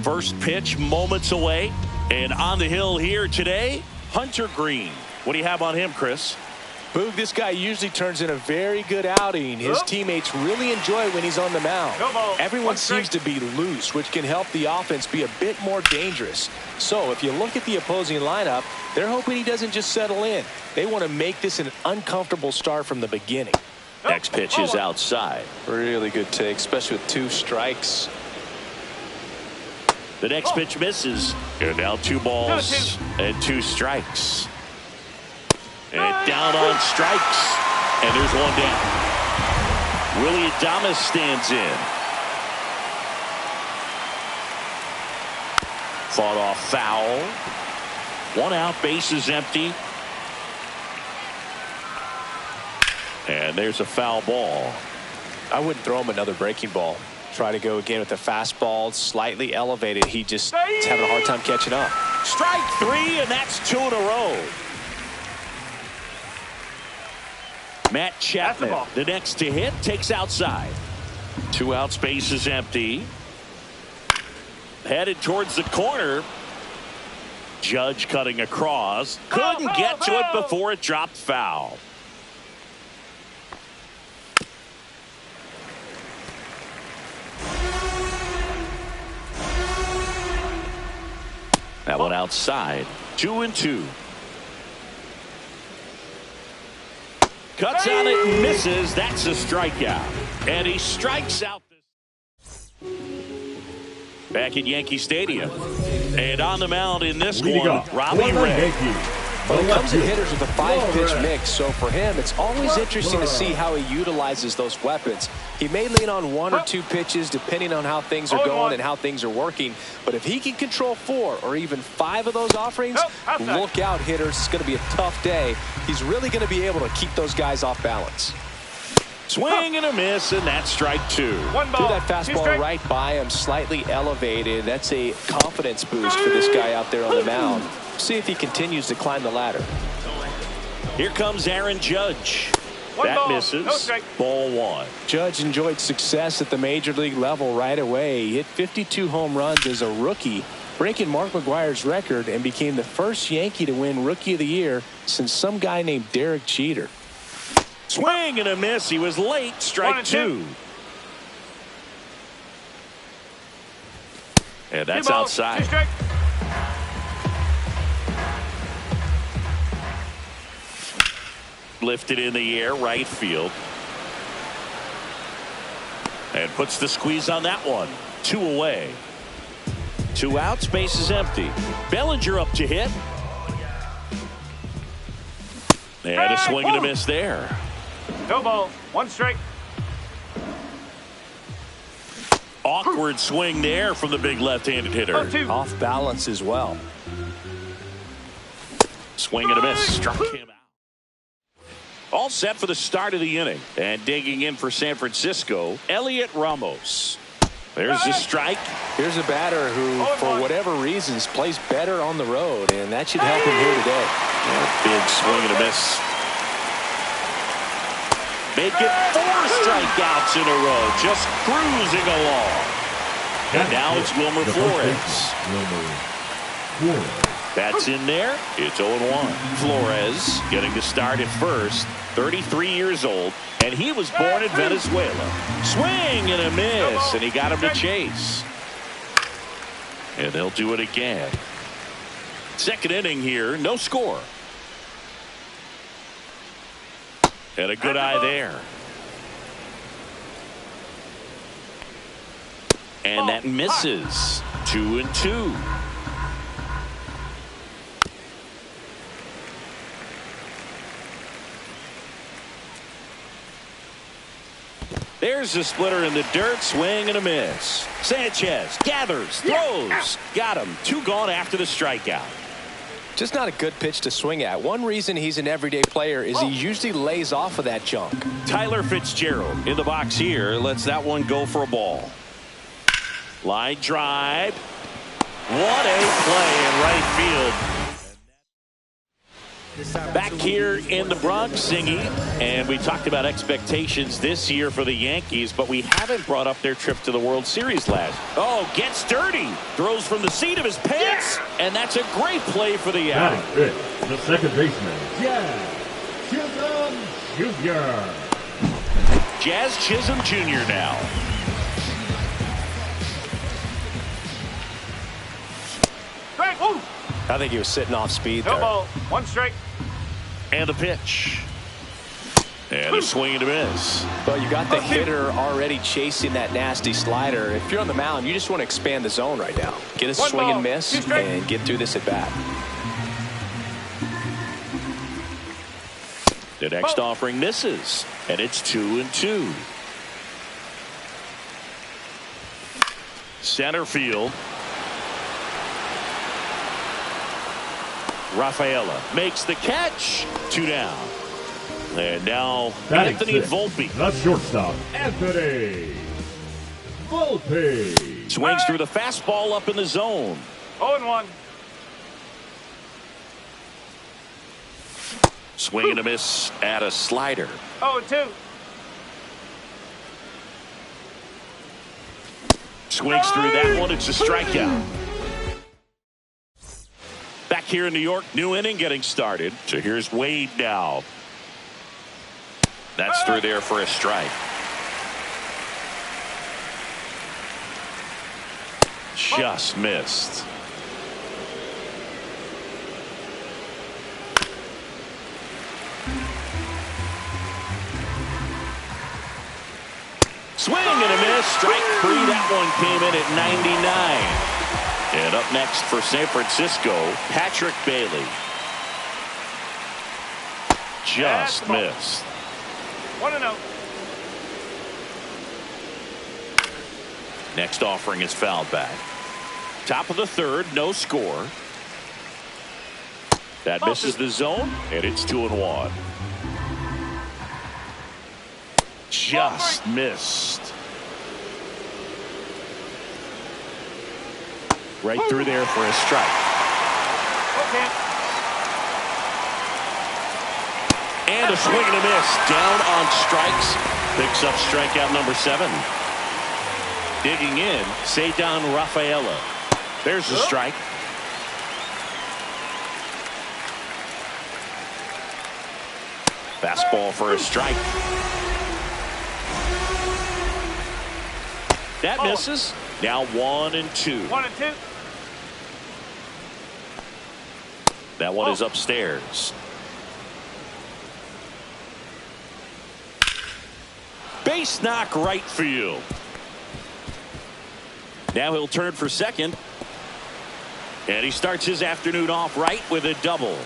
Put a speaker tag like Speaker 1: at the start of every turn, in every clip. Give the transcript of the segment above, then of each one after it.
Speaker 1: First pitch moments away. And on the hill here today, Hunter Green. What do you have on him, Chris?
Speaker 2: Boog, this guy usually turns in a very good outing. His teammates really enjoy when he's on the mound. Everyone seems to be loose, which can help the offense be a bit more dangerous. So if you look at the opposing lineup, they're hoping he doesn't just settle in. They want to make this an uncomfortable start from the beginning.
Speaker 1: Next pitch is outside.
Speaker 2: Really good take, especially with 2 strikes.
Speaker 1: The next pitch misses. And now 2 balls and 2 strikes. And down on strikes. And there's 1 down. Willy Adames stands in. Fought off foul. 1 out, bases empty. And there's a foul ball.
Speaker 2: I wouldn't throw him another breaking ball. Try to go again with the fastball, slightly elevated. He just is having a hard time catching up.
Speaker 1: Strike 3, and that's 2 in a row. Matt Chapman, the next to hit, takes outside. 2 outs, base is empty. Headed towards the corner. Judge cutting across. Couldn't get to it before it dropped foul. That one outside. 2-2. Cuts on it and misses. That's a strikeout. And he strikes out. Back at Yankee Stadium. And on the mound in this one, Robbie Ray.
Speaker 2: Well, he comes at hitters with a 5-pitch mix, so for him, it's always interesting to see how he utilizes those weapons. He may lean on 1 or 2 pitches depending on how things are going and how things are working, but if he can control 4 or even 5 of those offerings, look out, hitters. It's going to be a tough day. He's really going to be able to keep those guys off balance.
Speaker 1: Swing and a miss, and that's strike 2.
Speaker 2: Threw that fastball right by him, slightly elevated. That's a confidence boost for this guy out there on the mound. See if he continues to climb the ladder.
Speaker 1: Here comes Aaron Judge. That misses. Ball 1.
Speaker 2: Judge enjoyed success at the major league level right away. He hit 52 home runs as a rookie, breaking Mark McGwire's record, and became the first Yankee to win Rookie of the Year since some guy named Derek Jeter.
Speaker 1: Swing and a miss. He was late. Strike 2. And that's outside. Lifted in the air, right field. And puts the squeeze on that one. 2 away. 2 outs, base is empty. Bellinger up to hit. And a swing and a miss there.
Speaker 3: No ball, 1 strike.
Speaker 1: Awkward swing there from the big left-handed hitter.
Speaker 2: Off balance as well.
Speaker 1: Swing and a miss. Struck him out. All set for the start of the inning. And digging in for San Francisco, Elliot Ramos. There's a strike.
Speaker 2: Here's a batter who, for whatever reasons, plays better on the road, and that should help him here today.
Speaker 1: Big swing and a miss. Make it 4 strikeouts in a row, just cruising along. And now it's Wilmer Flores. That's in there. It's 0-1. Flores getting to start at first. 33 years old, and he was born in Venezuela. Swing and a miss, and he got him to chase. And they'll do it again. Second inning here, no score. And a good eye there. And that misses. 2-2. There's a splitter in the dirt. Swing and a miss. Sanchez gathers, throws, got him. 2 gone after the strikeout.
Speaker 2: Just not a good pitch to swing at. One reason he's an everyday player is he usually lays off of that junk.
Speaker 1: Tyler Fitzgerald in the box here. Lets that one go for a ball. Line drive. What a play in right field. Back here in the Bronx, Singy, and we talked about expectations this year for the Yankees, but we haven't brought up their trip to the World Series last. Oh, gets dirty. Throws from the seat of his pants, and that's a great play for the out.
Speaker 4: That is it. The second baseman, Jazz Chisholm Jr.
Speaker 1: Jazz Chisholm Jr. now.
Speaker 3: Strike. Woo.
Speaker 2: I think he was sitting off speed
Speaker 3: No
Speaker 2: there.
Speaker 3: ball. One strike.
Speaker 1: And a pitch. And a swing and a miss.
Speaker 2: But you got the hitter already chasing that nasty slider. If you're on the mound, you just want to expand the zone right now. Get a swing and miss and get through this at bat.
Speaker 1: The next offering misses, and it's 2-2. Center field. Rafaela makes the catch. 2 down. And now Anthony Volpe.
Speaker 4: The shortstop, Anthony Volpe.
Speaker 1: Swings through the fastball up in the zone.
Speaker 3: 0-1.
Speaker 1: Swing and a miss at a slider.
Speaker 3: 0-2.
Speaker 1: Swings through that one. It's a strikeout. Back here in New York, new inning getting started. So here's Wade now. That's through there for a strike. Just missed. Swing and a miss. Strike 3. That one came in at 99. And up next for San Francisco, Patrick Bailey. Just missed.
Speaker 3: 1-0.
Speaker 1: Next offering is fouled back. Top of the third, no score. That misses the zone, and it's 2-1. Just missed. Right through there for a strike.
Speaker 3: Okay.
Speaker 1: And a swing and a miss. Down on strikes. Picks up strikeout number 7. Digging in, Ceddanne Rafaela. There's a strike. Fastball for a strike. That misses. Now 1-2.
Speaker 3: 1-2.
Speaker 1: That one is upstairs. Base knock right field. Now he'll turn for second. And he starts his afternoon off right with a double.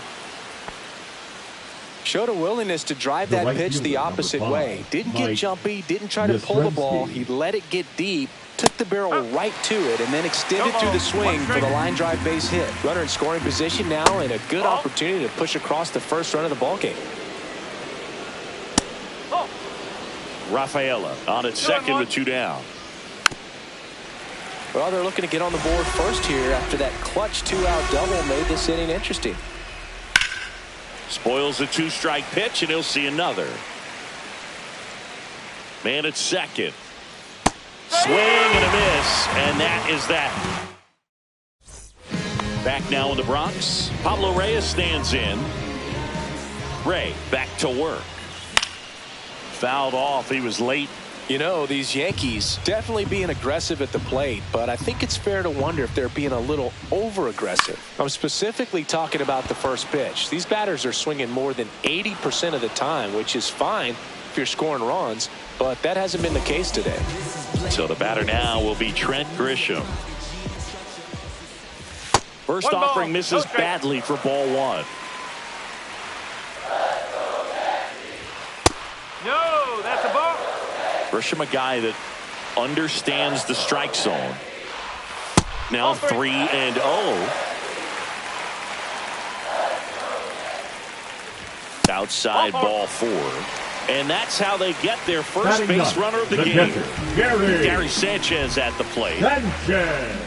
Speaker 2: Showed a willingness to drive that pitch the opposite way. Didn't get jumpy, didn't try to pull the ball. He let it get deep, took the barrel right to it, and then extended through the swing for the line drive base hit. Runner in scoring position now, and a good opportunity to push across the first run of the ballgame.
Speaker 1: Rafaela on its second with 2 down.
Speaker 2: Well, they're looking to get on the board first here after that clutch 2-out double made this inning interesting.
Speaker 1: Spoils a 2-strike pitch, and he'll see another. Man at second. Swing and a miss, and that is that. Back now in the Bronx. Pablo Reyes stands in. Ray back to work. Fouled off. He was late.
Speaker 2: You know, these Yankees definitely being aggressive at the plate, but I think it's fair to wonder if they're being a little over-aggressive. I'm specifically talking about the first pitch. These batters are swinging more than 80% of the time, which is fine if you're scoring runs, but that hasn't been the case today.
Speaker 1: So the batter now will be Trent Grisham. First offering misses badly for ball 1.
Speaker 3: No, that's a ball.
Speaker 1: Grisham, a guy that understands the strike zone. Now 3-0. Outside ball 4. And that's how they get their first base runner of the game. Gary Sanchez at the plate.
Speaker 4: Sanchez.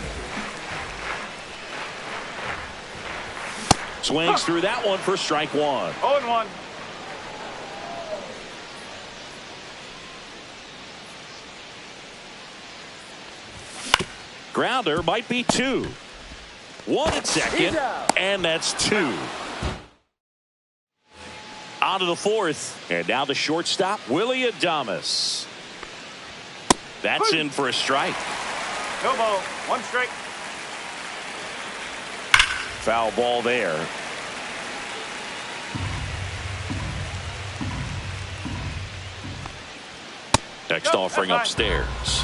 Speaker 1: Swings through that one for strike one.
Speaker 3: 0-1.
Speaker 1: Grounder might be 2. 1 at second, and that's 2. On to the 4th, and now the shortstop, Willy Adames. That's in for a strike.
Speaker 3: No ball. 1 strike.
Speaker 1: Foul ball there. Next offering upstairs.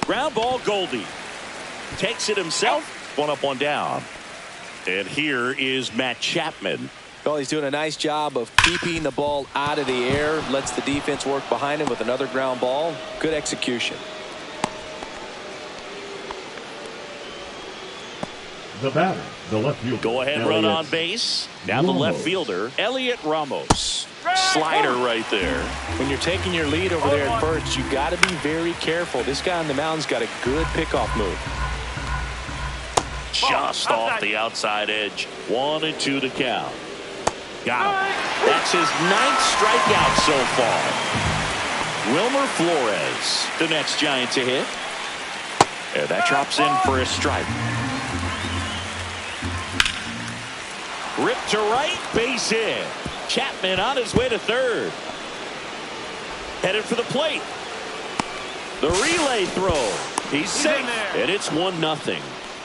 Speaker 1: Ground ball, Goldie. Takes it himself. 1 up, 1 down. And here is Matt Chapman.
Speaker 2: Well, he's doing a nice job of keeping the ball out of the air. Lets the defense work behind him with another ground ball. Good execution.
Speaker 4: The batter, the left fielder.
Speaker 1: Go ahead, run on base. Now the left fielder, Elliot Ramos. Slider right there.
Speaker 2: When you're taking your lead over there at first, you got to be very careful. This guy on the mound's got a good pickoff move.
Speaker 1: Just off the outside edge. 1-2 to count. Got him. That's his 9th strikeout so far. Wilmer Flores, the next Giant to hit. And that drops in for a strike. Ripped to right, base hit. Chapman on his way to third. Headed for the plate. The relay throw. He's safe, and it's 1-0.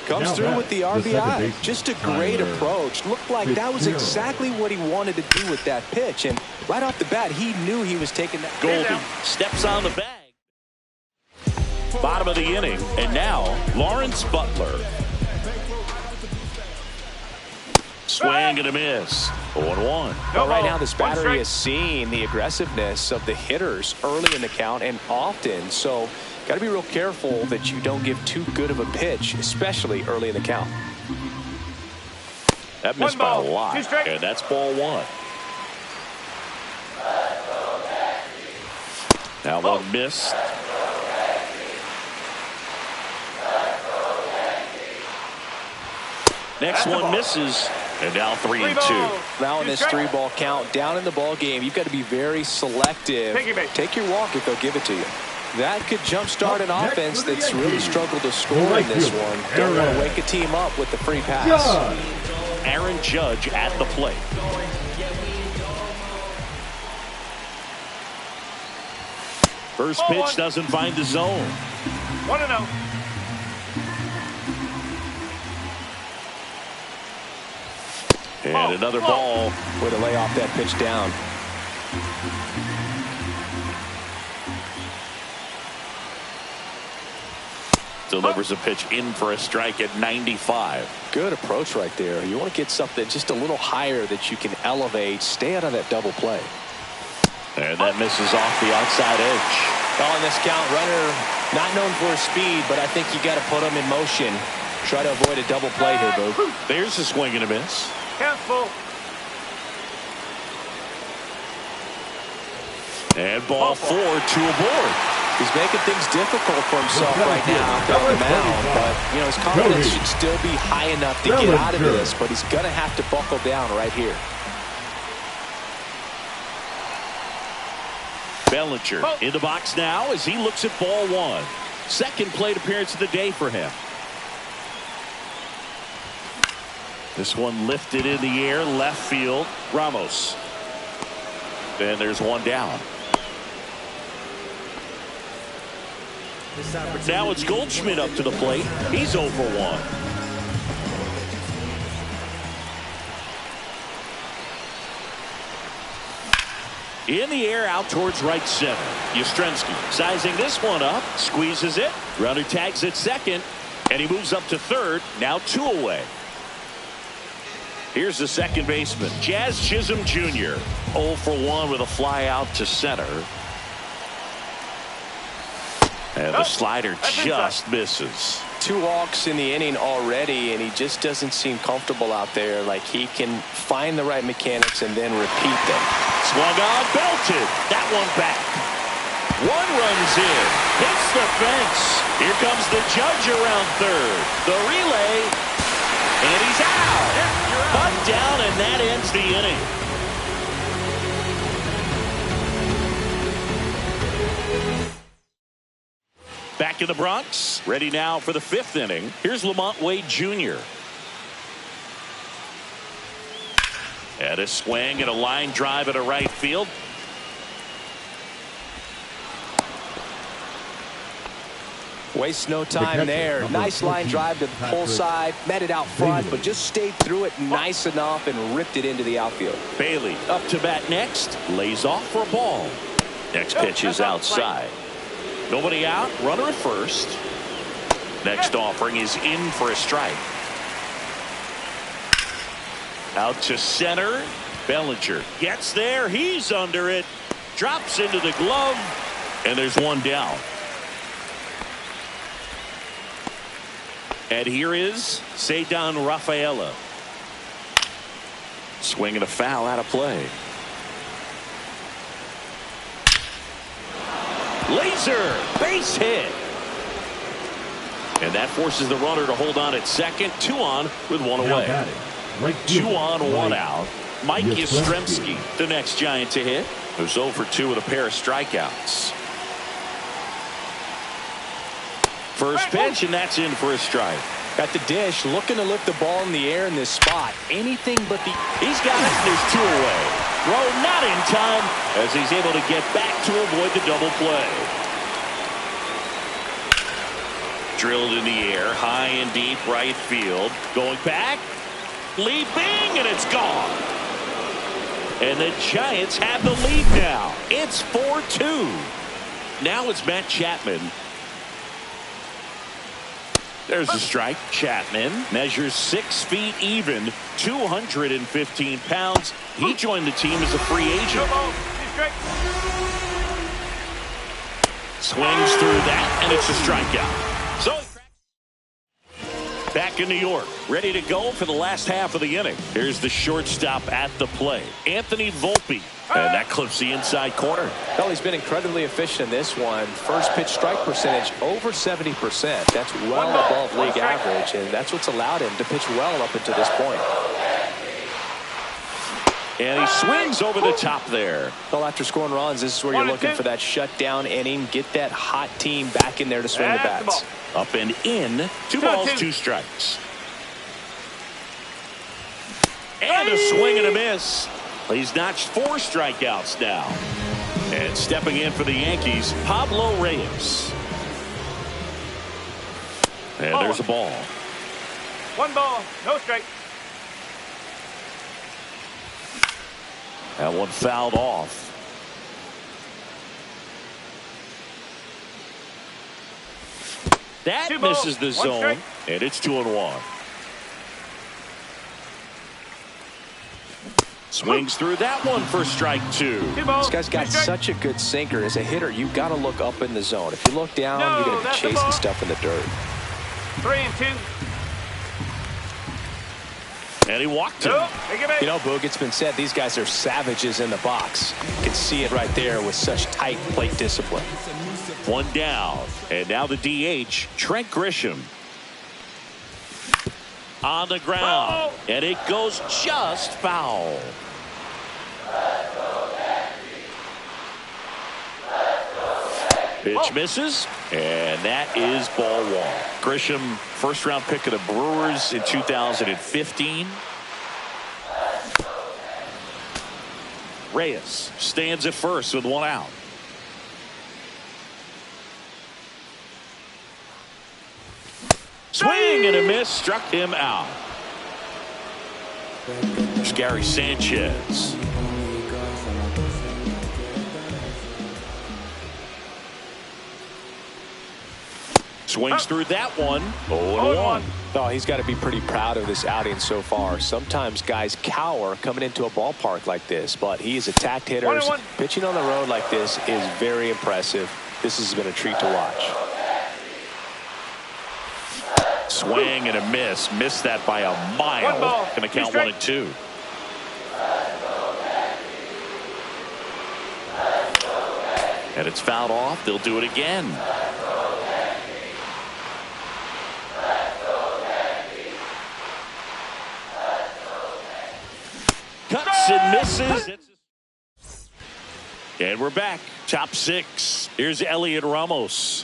Speaker 2: Comes through with the RBI. Just a great approach. Looked like that was exactly what he wanted to do with that pitch. And right off the bat, he knew he was taking that.
Speaker 1: Goldie steps on the bag. Bottom of the inning. And now, Lawrence Butler. Swing and a miss. 0-1.
Speaker 2: Well, right now, this battery is seeing the aggressiveness of the hitters early in the count and often. So, got to be real careful that you don't give too good of a pitch, especially early in the count.
Speaker 1: That missed by a lot, and that's ball 1. Now one missed. Next one misses, and now 3-2.
Speaker 2: Now in this 3-ball count, down in the ball game, you've got to be very selective. Take your walk if they'll give it to you. That could jumpstart an offense that's really struggled to score in this one. Don't want to wake a team up with the free pass.
Speaker 1: Aaron Judge at the plate. First pitch doesn't find the zone.
Speaker 3: 1-0.
Speaker 1: And another ball.
Speaker 2: Way to lay off that pitch down.
Speaker 1: Delivers a pitch in for a strike at 95.
Speaker 2: Good approach right there. You want to get something just a little higher that you can elevate. Stay out of that double play.
Speaker 1: And that misses off the outside edge.
Speaker 2: Well, in this count, runner not known for his speed, but I think you got to put him in motion. Try to avoid a double play here, Boog.
Speaker 1: There's a swing and a miss.
Speaker 3: Count full.
Speaker 1: And ball 4, 2 aboard.
Speaker 2: He's making things difficult for himself right now on the mound, but you know his confidence should still be high enough to get out of this, but he's going to have to buckle down right here.
Speaker 1: Bellinger in the box now as he looks at ball 1. Second plate appearance of the day for him. This one lifted in the air, left field. Ramos. And there's one down. Now it's Goldschmidt up to the plate. He's 0 for 1. In the air out towards right center. Yastrzemski sizing this one up. Squeezes it. Runner tags at second. And he moves up to third. Now 2 away. Here's the second baseman, Jazz Chisholm Jr. 0 for 1 with a fly out to center. And the slider just misses.
Speaker 2: 2 walks in the inning already, and he just doesn't seem comfortable out there. Like he can find the right mechanics and then repeat them.
Speaker 1: Swung on, belted. That one back. One runs in. Hits the fence. Here comes the judge around third. The relay. And he's out. Bunt down, and that ends the inning. Back in the Bronx. Ready now for the fifth inning. Here's Lamont Wade Jr. And a swing and a line drive at a right field.
Speaker 2: Waste no time there. Nice line drive to the pull side. Met it out front, but just stayed through it nice enough and ripped it into the outfield.
Speaker 1: Bailey up to bat next. Lays off for a ball. Next pitch is outside. Nobody out. Runner at first. Next offering is in for a strike. Out to center. Bellinger gets there. He's under it. Drops into the glove. And there's one down. And here is Ceddanne Rafaela. Swing and a foul out of play. Laser base hit. And that forces the runner to hold on at second. 2 on with 1 away. 2 on, 1 out. Mike Yastrzemski, the next Giant to hit, who's 0 for 2 with a pair of strikeouts. First pitch, and that's in for a strike.
Speaker 2: At the dish, looking to lift the ball in the air in this spot. Anything but the...
Speaker 1: He's got it, and there's 2 away. Throw not in time as he's able to get back to avoid the double play. Drilled in the air, high and deep right field. Going back, leaping, and it's gone. And the Giants have the lead now. It's 4-2. Now it's Matt Chapman. There's a strike. Chapman measures 6 feet even, 215 pounds. He joined the team as a free agent. Swings through that, and it's a strikeout. So back in New York, ready to go for the last half of the inning. Here's the shortstop at the plate, Anthony Volpe. And that clips the inside corner.
Speaker 2: Well, he's been incredibly efficient in this one. First pitch strike percentage over 70%. That's well above league average, and that's what's allowed him to pitch well up until this point.
Speaker 1: And he swings over the top there.
Speaker 2: Well, after scoring runs, this is where you're looking for that shutdown inning. Get that hot team back in there to swing the bats.
Speaker 1: Up and in. 2 balls, 2 strikes. And a swing and a miss. He's notched 4 strikeouts now. And stepping in for the Yankees, Pablo Reyes. And there's a ball.
Speaker 3: 1 ball, no strike.
Speaker 1: That one fouled off. That misses the zone, and it's 2-1. Swings through that one for strike 2.
Speaker 2: This guy's got such a good sinker. As a hitter, you've got to look up in the zone. If you look down, you're going to be chasing stuff in the dirt.
Speaker 3: 3-2.
Speaker 1: And he walked him.
Speaker 2: You know, Boog, it's been said these guys are savages in the box. You can see it right there with such tight plate discipline.
Speaker 1: 1 down. And now the DH, Trent Grisham. On the ground. And it goes just foul. Pitch misses, and that is ball 1. Grisham, first round pick of the Brewers in 2015. Reyes stands at first with 1 out. Swing and a miss, struck him out. There's Gary Sanchez. Swings through that one. 0-1.
Speaker 2: Oh, he's got to be pretty proud of this outing so far. Sometimes guys cower coming into a ballpark like this, but he has attacked hitters. Pitching on the road like this is very impressive. This has been a treat to watch.
Speaker 1: Swing and a miss. Missed that by a mile. Going to count 1-2. And it's fouled off. They'll do it again. Cuts and misses. And we're back. Top six. Here's Elliot Ramos.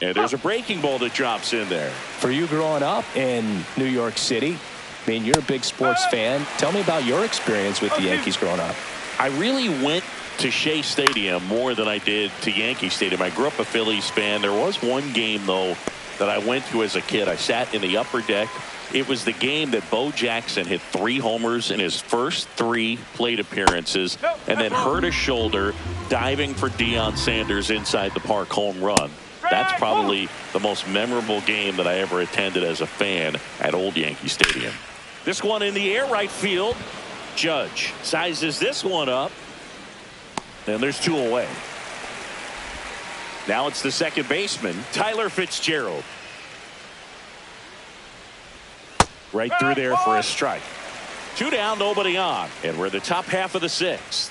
Speaker 1: And there's a breaking ball that drops in there.
Speaker 2: For you growing up in New York City, I mean, you're a big sports fan. Tell me about your experience with the Yankees growing up.
Speaker 1: I really went to Shea Stadium more than I did to Yankee Stadium. I grew up a Phillies fan. There was one game, though, that I went to as a kid. I sat in the upper deck. It was the game that Bo Jackson hit 3 homers in his first 3 plate appearances and then hurt his shoulder diving for Deion Sanders inside the park home run. That's probably the most memorable game that I ever attended as a fan at Old Yankee Stadium. This one in the air, right field. Judge sizes this one up. And there's 2 away. Now it's the second baseman, Tyler Fitzgerald. Right through there for a strike. 2 down, nobody on. And we're in the top half of the 6th.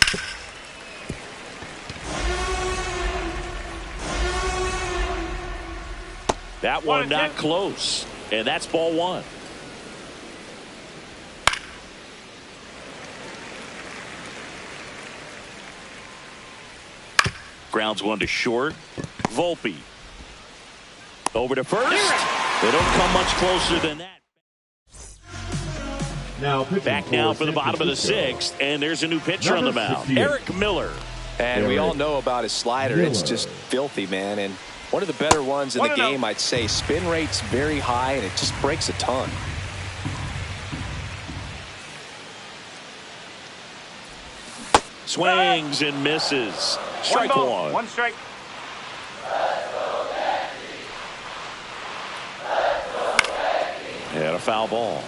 Speaker 1: That one not close. And that's ball 1. Grounds 1 to short. Volpe. Over to first. They don't come much closer than that.
Speaker 4: Now
Speaker 1: back now for the bottom of the 6th, and there's a new pitcher on the mound, Eric Miller.
Speaker 2: And we all know about his slider. It's just filthy, man. And one of the better ones in the game, I'd say. Spin rate's very high, and it just breaks a ton.
Speaker 1: Swings and misses. Strike 1.
Speaker 3: 1 strike.
Speaker 1: And a foul ball.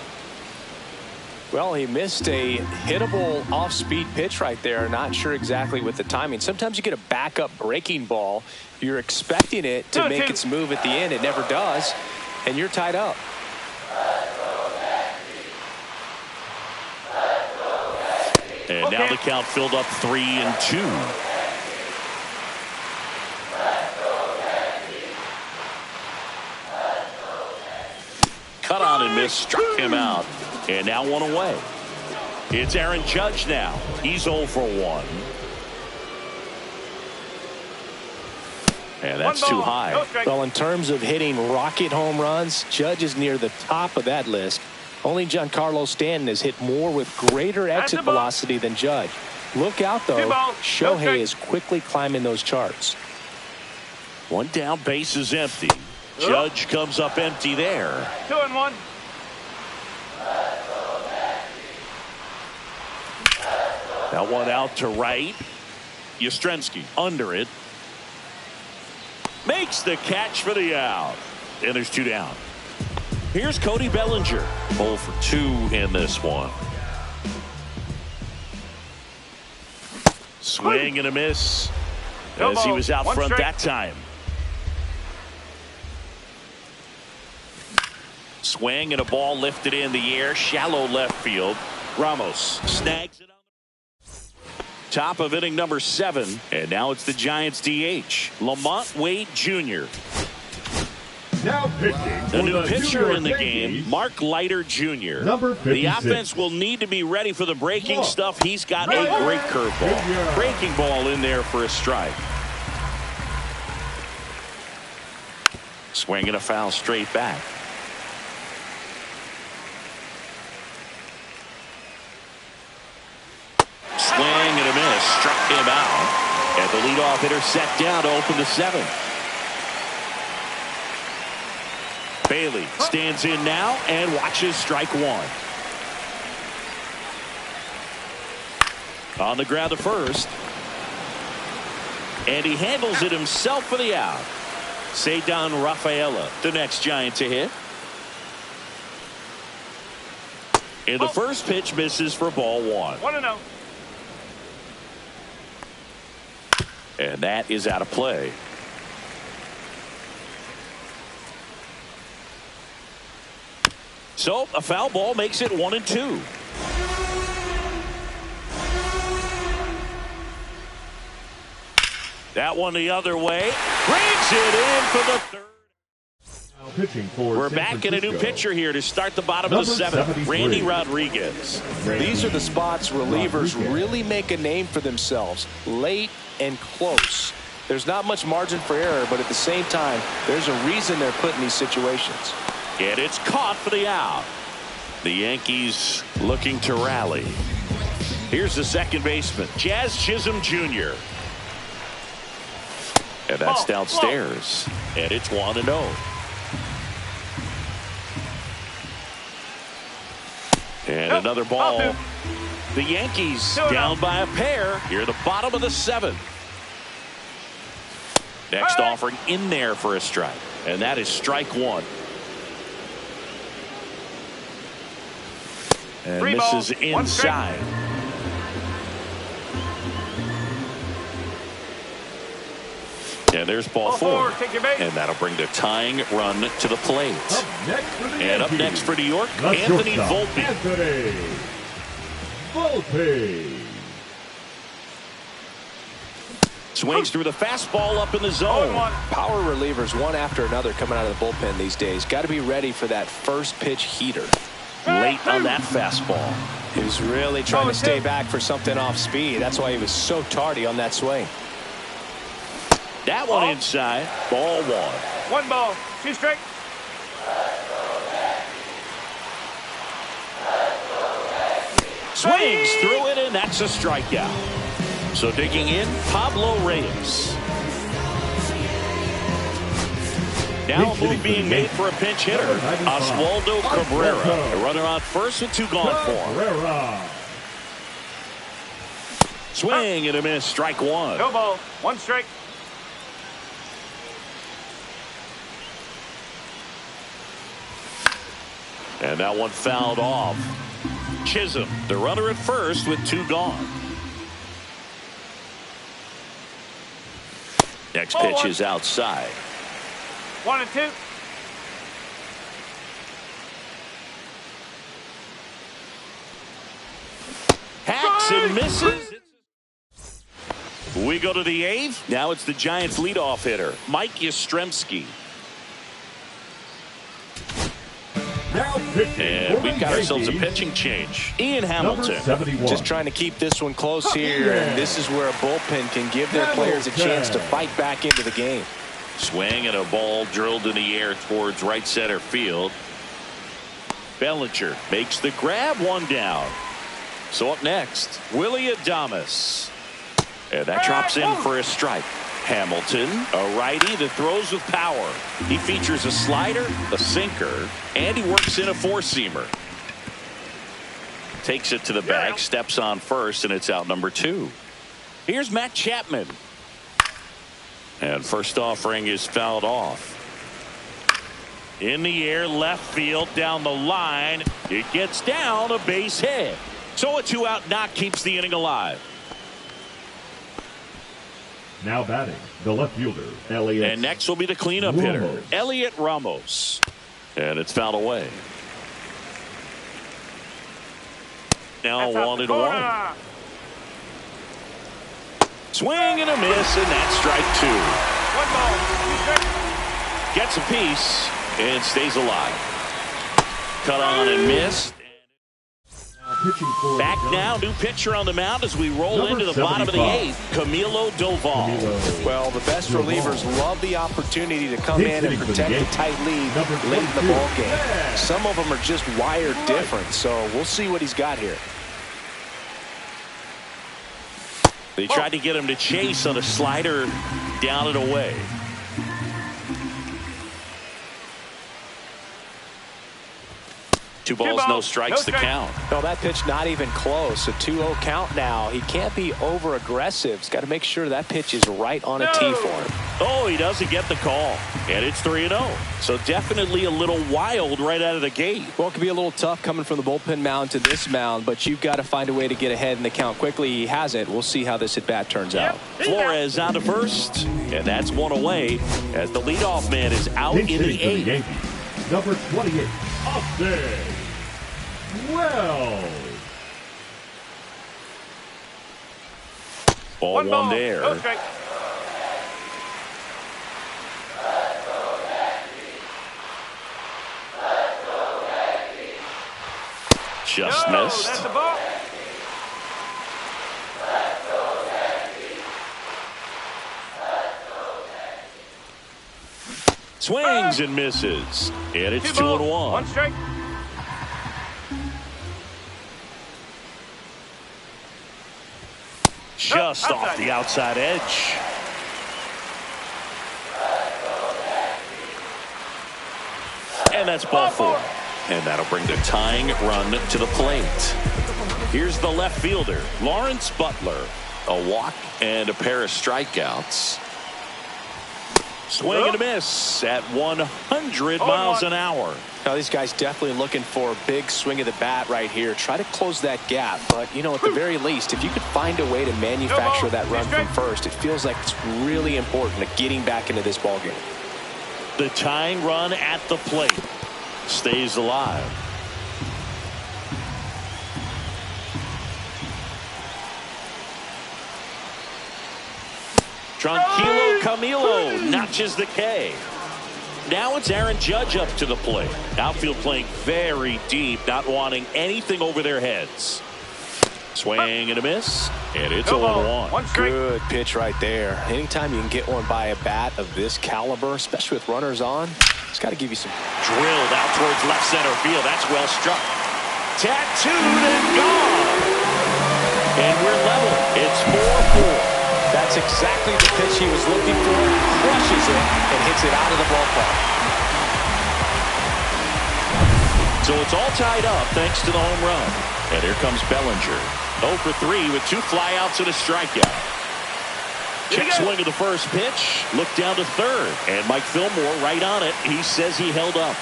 Speaker 2: Well, he missed a hittable off-speed pitch right there. Not sure exactly with the timing. Sometimes you get a backup breaking ball. You're expecting it to make its move at the end. It never does, and you're tied up.
Speaker 1: And now the count filled up 3-2. Cut on and missed, struck him out. And now 1 away. It's Aaron Judge now. He's 0 for 1. And that's too high.
Speaker 2: Well, in terms of hitting rocket home runs, Judge is near the top of that list. Only Giancarlo Stanton has hit more with greater exit velocity than Judge. Look out, though. Shohei is quickly climbing those charts.
Speaker 1: 1 down, base is empty. Judge comes up empty there.
Speaker 3: 2-1.
Speaker 1: That one out to right. Yastrzemski under it. Makes the catch for the out. And there's 2 down. Here's Cody Bellinger. 0 for 2 in this one. Swing and a miss. As he was out front that time. Swing and a ball lifted in the air. Shallow left field. Ramos snags it on the top of inning number 7. And now it's the Giants DH, Lamont Wade Jr.
Speaker 4: Now pitching
Speaker 1: The new pitcher in the game, Mark Leiter Jr.
Speaker 4: Number 56.
Speaker 1: The offense will need to be ready for the breaking stuff. He's got a great curveball. Breaking ball in there for a strike. Swing and a foul straight back. Swing and a miss. Struck him out. And the leadoff hitter set down to open the 7th. Bailey stands in now and watches strike 1. On the ground to first. And he handles it himself for the out. Ceddanne Rafaela, the next Giant to hit. And the first pitch misses for ball 1.
Speaker 3: 1-0.
Speaker 1: And that is out of play. So a foul ball makes it 1-2. That one the other way. Brings it in for the third.
Speaker 4: Pitching for
Speaker 1: We're
Speaker 4: San
Speaker 1: back in a new
Speaker 4: Francisco.
Speaker 1: pitcher here to start the bottom of the seventh.
Speaker 4: 73.
Speaker 1: Randy Rodriguez.
Speaker 2: These are the spots relievers really make a name for themselves. Late and close. There's not much margin for error, but at the same time, there's a reason they're put in these situations.
Speaker 1: And it's caught for the out. The Yankees looking to rally. Here's the second baseman, Jazz Chisholm Jr. And that's downstairs. And it's 1-0. And another ball. The Yankees down by a pair here at the bottom of the seventh. Next offering in there for a strike. And that is strike one. And misses inside. And there's ball four. And that'll bring the tying run to the plate. And up next for New York, Anthony Volpe.
Speaker 4: Anthony Volpe.
Speaker 1: Swings through the fastball up in the zone.
Speaker 2: Power relievers one after another coming out of the bullpen these days. Got to be ready for that first pitch heater.
Speaker 1: Late on that fastball.
Speaker 2: He was really trying to stay back for something off speed. That's why he was so tardy on that swing.
Speaker 1: That one inside. Ball one.
Speaker 3: 1 ball, 2 strike.
Speaker 1: Swings through it, and that's a strikeout. So digging in, Pablo Reyes. Now a move being made for a pinch hitter, Oswaldo Cabrera. A runner on first with 2 gone for him.
Speaker 4: Cabrera.
Speaker 1: Swing and a miss, strike one.
Speaker 3: No ball, 1 strike.
Speaker 1: And that one fouled off. Chisholm, the runner at first with 2 gone. Next pitch is outside.
Speaker 3: 1 and 2.
Speaker 1: Hacks and misses. We go to the 8th. Now it's the Giants leadoff hitter, Mike Yastrzemski. And we've got ourselves a pitching change. Ian Hamilton.
Speaker 2: Just trying to keep this one close here. And this is where a bullpen can give their players a chance to fight back into the game.
Speaker 1: Swing and a ball drilled in the air towards right center field. Bellinger makes the grab, 1 down. So up next, Willy Adames. And that drops in for a strike. Hamilton, a righty that throws with power. He features a slider, a sinker, and he works in a 4-seamer. Takes it to the bag, steps on first, and it's out number 2. Here's Matt Chapman. And first offering is fouled off. In the air, left field, down the line. It gets down, a base hit. So a 2-out knock keeps the inning alive.
Speaker 4: Now batting, the left fielder, Elliot.
Speaker 1: And next will be the cleanup hitter, Elliot Ramos. And it's fouled away. Now 1-1. Swing and a miss, and that's strike 2.
Speaker 3: 1 ball, 2 strike.
Speaker 1: Gets a piece and stays alive. Cut on and missed. Back now, new pitcher on the mound as we roll into the bottom of the 8th, Camilo Doval.
Speaker 2: Well, the best relievers love the opportunity to come in and protect a tight lead late in the ball game. Some of them are just wired different, so we'll see what he's got here.
Speaker 1: They tried to get him to chase on a slider down and away. Two balls, no strikes, the count.
Speaker 2: No, that pitch not even close. A 2-0 count now. He can't be over aggressive. He's got to make sure that pitch is right on a tee for him.
Speaker 1: Oh, he doesn't get the call. And it's 3-0. So definitely a little wild right out of the gate.
Speaker 2: Well, it could be a little tough coming from the bullpen mound to this mound, but you've got to find a way to get ahead in the count quickly. He hasn't. We'll see how this at-bat turns out.
Speaker 1: Flores on to first, and that's 1 away as the leadoff man is out in the 8th.
Speaker 4: Number 28, Austin Wells.
Speaker 1: Ball 1 there.
Speaker 3: No strike.
Speaker 1: Just
Speaker 3: No,
Speaker 1: missed.
Speaker 3: that's the ball.
Speaker 1: Swings and misses. And it's 2-1.
Speaker 3: One strike.
Speaker 1: Just off the outside edge. And that's ball 4. And that'll bring the tying run to the plate. Here's the left fielder, Lawrence Butler. A walk and a pair of strikeouts. Swing and a miss at 100 miles an hour.
Speaker 2: Now these guys definitely looking for a big swing of the bat right here. Try to close that gap. But, you know, at the very least, if you could find a way to manufacture that run from first, it feels like it's really important to getting back into this ballgame.
Speaker 1: The tying run at the plate stays alive. Tranquilo Camilo notches the K. Now it's Aaron Judge up to the plate. Outfield playing very deep, not wanting anything over their heads. Swing and a miss, and it's 0-1.
Speaker 2: Good pitch right there. Anytime you can get one by a bat of this caliber, especially with runners on, it's got to give you some.
Speaker 1: Drilled out towards left center field. That's well struck. Tattooed and gone. And we're level. It's 4-4.
Speaker 2: That's exactly the pitch he was looking for. Crushes it and hits it out of the ballpark.
Speaker 1: So it's all tied up thanks to the home run. And here comes Bellinger. 0 for 3 with 2 flyouts and a strikeout. Check swing of the first pitch. Look down to third. And Mike Fillmore right on it. He says he held up.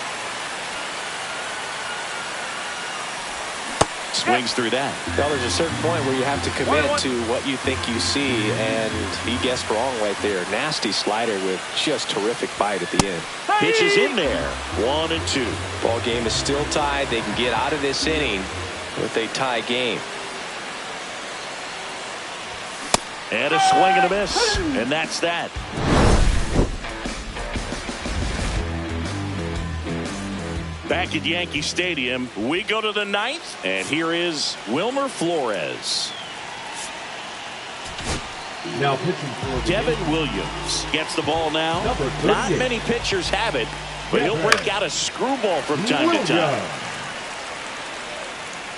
Speaker 1: Swings through that.
Speaker 2: Well, there's a certain point where you have to commit to what you think you see, and he guessed wrong right there. Nasty slider with just terrific bite at the end.
Speaker 1: Pitch is in there. 1-2.
Speaker 2: Ball game is still tied. They can get out of this inning with a tie game.
Speaker 1: And a swing and a miss. And that's that. Back at Yankee Stadium, we go to the 9th, and here is Wilmer Flores.
Speaker 4: Now pitching for
Speaker 1: Devin Williams gets the ball now. Not many pitchers have it, but he'll break out a screwball from time to time.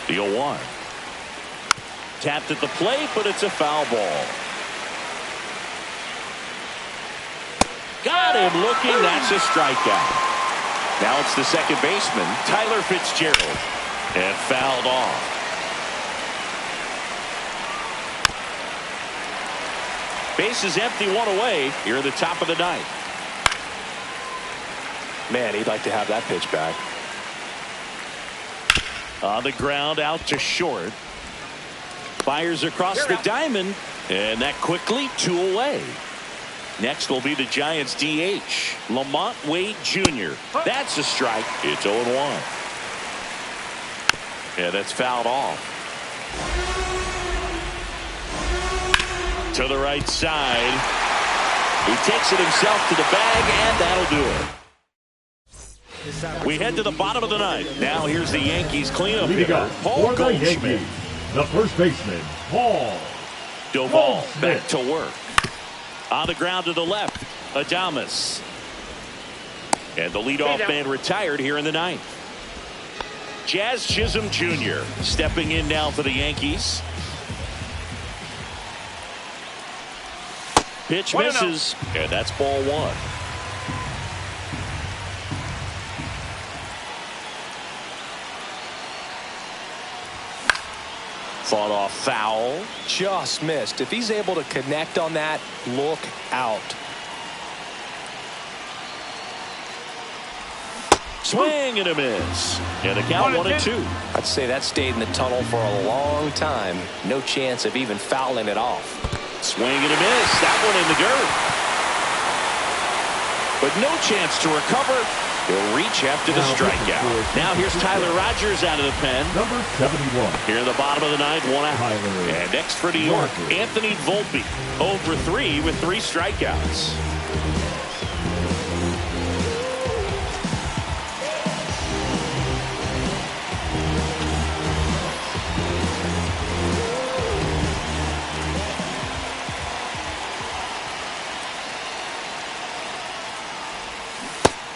Speaker 1: The 0-1. Tapped at the plate, but it's a foul ball. Got him looking. That's a strikeout. Now it's the second baseman, Tyler Fitzgerald, and fouled off. Base is empty, 1 away here in the top of the 9th.
Speaker 2: Man, he'd like to have that pitch back.
Speaker 1: On the ground, out to short. Fires across the diamond, and that quickly 2 away. Next will be the Giants DH, Lamont Wade Jr. That's a strike. It's 0-1. Yeah, that's fouled off. To the right side. He takes it himself to the bag, and that'll do it. We head to the bottom of the 9th. Now here's the Yankees cleanup hitter, Paul Goldschmidt.
Speaker 4: The first baseman, Paul
Speaker 1: Doval back to work. On the ground to the left, Adames. And the leadoff man retired here in the 9th. Jazz Chisholm Jr. stepping in now for the Yankees. Pitch misses, and that's ball 1. Fought off foul.
Speaker 2: Just missed. If he's able to connect on that, look out.
Speaker 1: Swing and a miss. And a count 1-2.
Speaker 2: I'd say that stayed in the tunnel for a long time. No chance of even fouling it off.
Speaker 1: Swing and a miss. That one in the dirt. But no chance to recover. He'll reach after the strikeout. Now here's Tyler Rogers out of the pen.
Speaker 4: Number 71.
Speaker 1: Here in the bottom of the 9th, 1 out. And next for New York, Anthony Volpe. 0 for 3 with 3 strikeouts.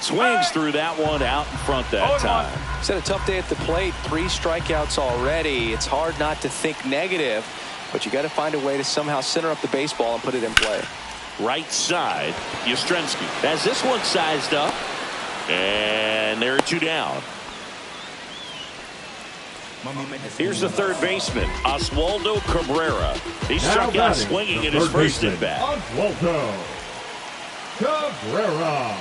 Speaker 1: Swings through that one out in front that time.
Speaker 2: He's had a tough day at the plate. 3 strikeouts already. It's hard not to think negative, but you got to find a way to somehow center up the baseball and put it in play.
Speaker 1: Right side, Yastrzemski has this one sized up, and there are 2 down. Here's the third baseman, Oswaldo Cabrera. He struck out swinging in his first at bat.
Speaker 4: Oswaldo Cabrera.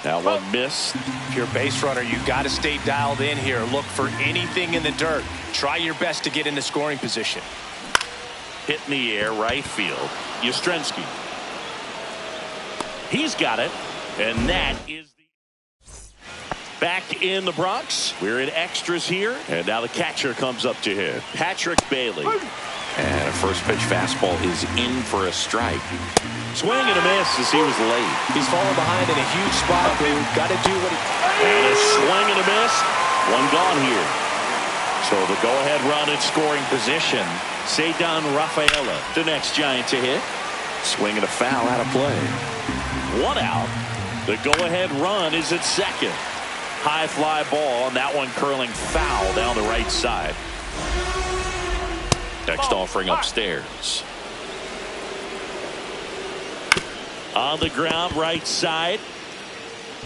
Speaker 1: That one missed.
Speaker 2: If you're a base runner, you got to stay dialed in here. Look for anything in the dirt. Try your best to get into scoring position.
Speaker 1: Hit in the air, right field. Yastrzemski. He's got it, and that is the back in the Bronx. We're in extras here, and now the catcher comes up to hit. Patrick Bailey. And a first pitch fastball is in for a strike. Swing and a miss as he was late.
Speaker 2: He's falling behind in a huge spot, dude. Got to do what he...
Speaker 1: And a swing and a miss. One gone here. So the go-ahead run in scoring position. Ceddanne Rafaela, the next Giant to hit. Swing and a foul out of play. 1 out. The go-ahead run is at second. High fly ball, and that one curling foul down the right side. Next offering upstairs. On the ground, right side.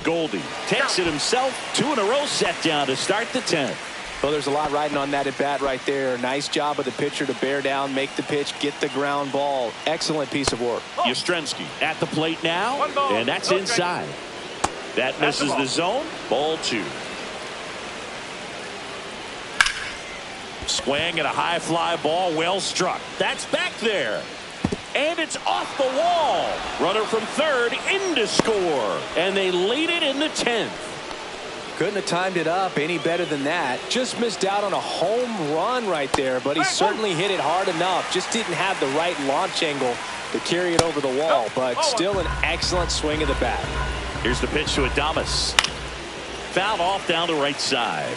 Speaker 1: Goldie takes it himself. 2 in a row set down to start the 10th.
Speaker 2: Well, there's a lot riding on that at bat right there. Nice job of the pitcher to bear down, make the pitch, get the ground ball. Excellent piece of work.
Speaker 1: Yastrzemski at the plate now, and that's inside. That misses the zone. Ball 2. Swing and a high fly ball, well struck. That's back there. And it's off the wall. Runner from third in to score. And they lead it in the 10th.
Speaker 2: Couldn't have timed it up any better than that. Just missed out on a home run right there, but he certainly hit it hard enough. Just didn't have the right launch angle to carry it over the wall, but still an excellent swing of the bat.
Speaker 1: Here's the pitch to Adames. Fouled off down the right side.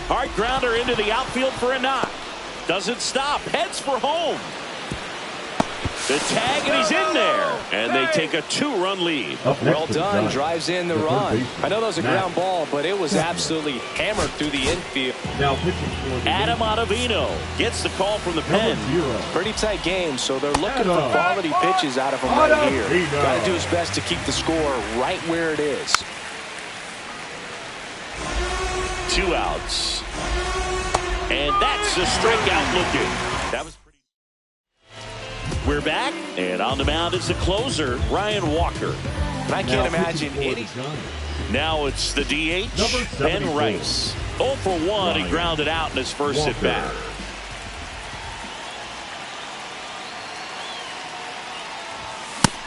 Speaker 1: Hard grounder into the outfield for a knock. Doesn't stop. Heads for home. The tag, and he's in there. And they take a 2-run lead.
Speaker 2: Well done. Drives in the run. I know that was a ground ball, but it was absolutely hammered through the infield.
Speaker 4: Now pitching for the
Speaker 1: Adam Ottavino gets the call from the pen.
Speaker 2: Pretty tight game, so they're looking for quality pitches out of him right here. Got to do his best to keep the score right where it is.
Speaker 1: 2 outs. And that's a strikeout looking. That was pretty. We're back, and on the mound is the closer, Ryan Walker.
Speaker 2: And I can't imagine any.
Speaker 1: Now it's the DH, Ben Rice. 0 for 1, he grounded out in his first at bat.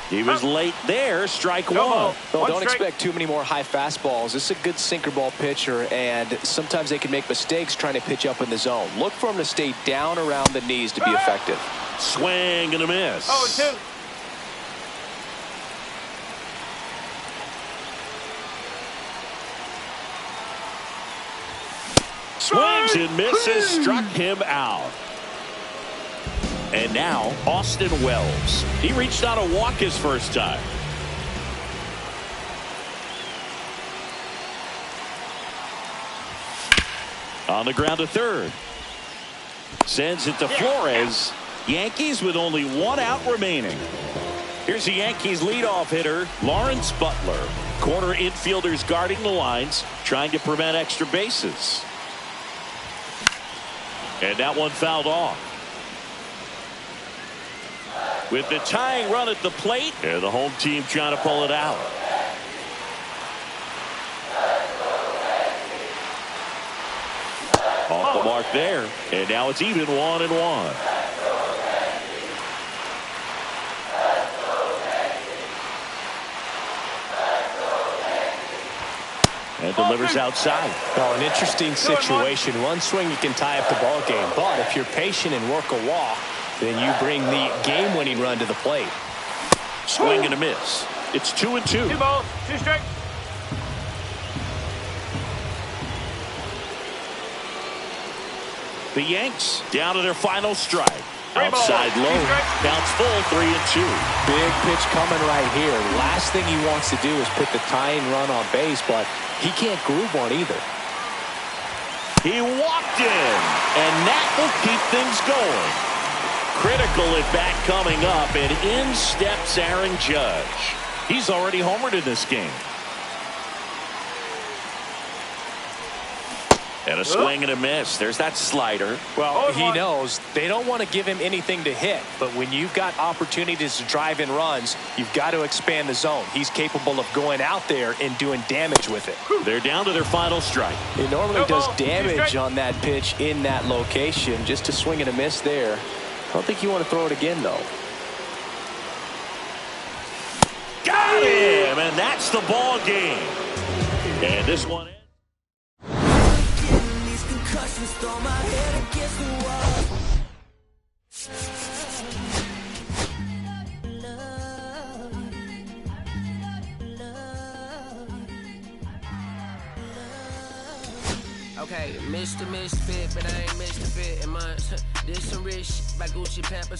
Speaker 1: He was late there, strike 1.
Speaker 2: Well, don't expect too many more high fastballs. This is a good sinker ball pitcher, and sometimes they can make mistakes trying to pitch up in the zone. Look for him to stay down around the knees to be effective.
Speaker 1: Swing and a miss.
Speaker 3: 0-2.
Speaker 1: Swings and misses, struck him out. And now, Austin Wells. He reached out a walk his first time. On the ground to third. Sends it to Flores. Yankees with only 1 out remaining. Here's the Yankees leadoff hitter, Lawrence Butler. Corner infielders guarding the lines, trying to prevent extra bases. And that one fouled off. With the tying run at the plate, and the home team trying to pull it out. Off the mark there, and now it's even 1-1. And delivers outside.
Speaker 2: Well, an interesting situation. One swing you can tie up the ball game, but if you're patient and work a walk, then you bring the game-winning run to the plate.
Speaker 1: Swing and a miss. It's 2-2.
Speaker 3: 2 balls, 2 strikes.
Speaker 1: The Yanks down to their final strike. Outside low. Counts full, 3-2.
Speaker 2: Big pitch coming right here. Last thing he wants to do is put the tying run on base, but he can't groove one either.
Speaker 1: He walked in, and that will keep things going. Critical at bat coming up, and in steps Aaron Judge. He's already homered in this game. And a swing and a miss. There's that slider.
Speaker 2: Well, he knows they don't want to give him anything to hit, but when you've got opportunities to drive in runs, you've got to expand the zone. He's capable of going out there and doing damage with it.
Speaker 1: They're down to their final strike.
Speaker 2: He normally does damage on that pitch in that location. Just a swing and a miss there. I don't think you want to throw it again, though.
Speaker 1: Got him, and that's the ball game. And this one ends.
Speaker 5: Okay, Mr. Misfit, but I ain't Mr. Fit in mine. This some rich shit by Gucci Pampers.